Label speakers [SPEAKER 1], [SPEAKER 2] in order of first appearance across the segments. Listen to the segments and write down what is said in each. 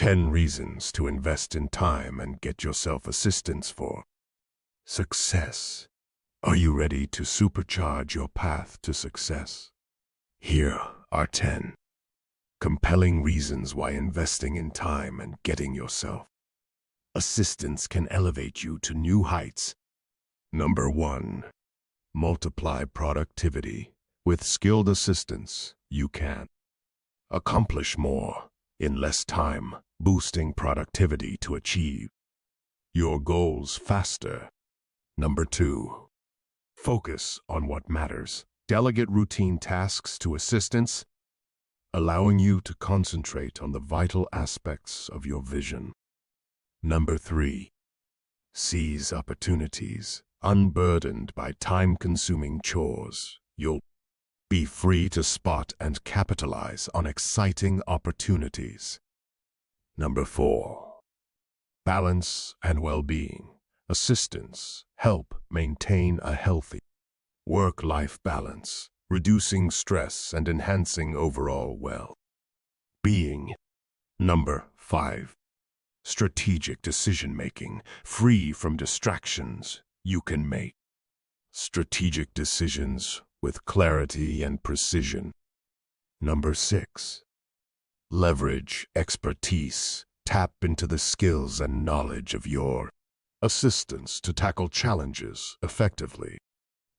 [SPEAKER 1] 10 reasons to invest in time and get yourself assistance for success. Are you ready to supercharge your path to success? Here are 10 compelling reasons why investing in time and getting yourself assistance can elevate you to new heights. Number 1. Multiply productivity. With skilled assistance, you can accomplish more in less time, boosting productivity to achieve your goals faster. Number 2. Focus on what matters. Delegate routine tasks to assistants, allowing you to concentrate on the vital aspects of your vision. Number 3. Seize opportunities. Unburdened by time-consuming chores, you'll be free to spot and capitalize on exciting opportunities. Number 4. Balance and well-being. Assistance help maintain a healthy work-life balance, reducing stress and enhancing overall well-being. Number 5. Strategic decision-making. Free from distractions, you can make strategic decisions with clarity and precision. Number 6. Leverage expertise. Tap into the skills and knowledge of your assistants to tackle challenges effectively.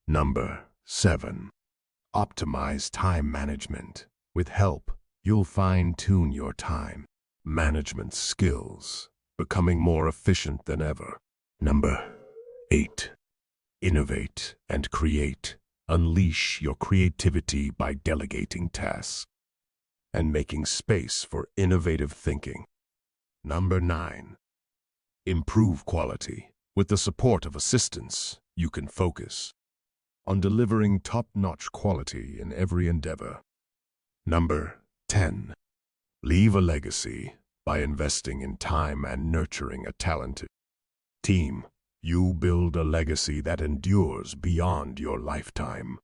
[SPEAKER 1] Number 7. Optimize time management. With help, you'll fine-tune your time management skills, becoming more efficient than ever. Number 8. Innovate and create. Unleash your creativity by delegating tasks and making space for innovative thinking. Number 9. Improve quality. With the support of assistants, you can focus on delivering top-notch quality in every endeavor. Number 10. Leave a legacy. By investing in time and nurturing a talented team, you build a legacy that endures beyond your lifetime.